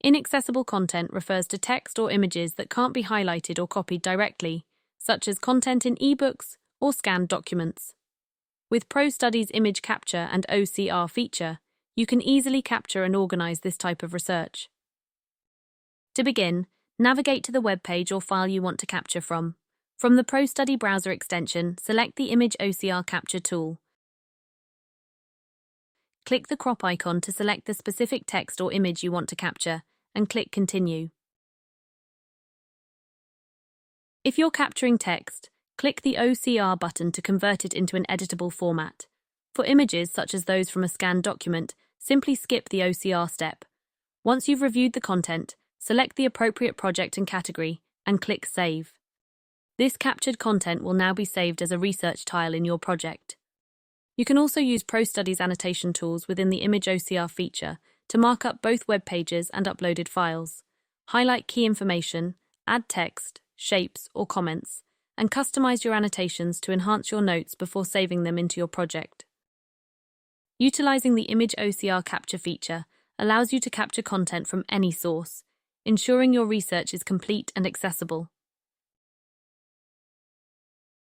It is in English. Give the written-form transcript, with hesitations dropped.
Inaccessible content refers to text or images that can't be highlighted or copied directly, such as content in ebooks or scanned documents. With ProStudy's image capture and OCR feature, you can easily capture and organize this type of research. To begin, navigate to the web page or file you want to capture from. From the ProStudy browser extension, select the Image OCR Capture tool. Click the crop icon to select the specific text or image you want to capture, and click Continue. If you're capturing text, click the OCR button to convert it into an editable format. For images such as those from a scanned document, simply skip the OCR step. Once you've reviewed the content, select the appropriate project and category, and click Save. This captured content will now be saved as a research tile in your project. You can also use ProStudy's annotation tools within the Image OCR feature to mark up both web pages and uploaded files, highlight key information, add text, shapes, or comments, and customize your annotations to enhance your notes before saving them into your project. Utilizing the Image OCR Capture feature allows you to capture content from any source, ensuring your research is complete and accessible.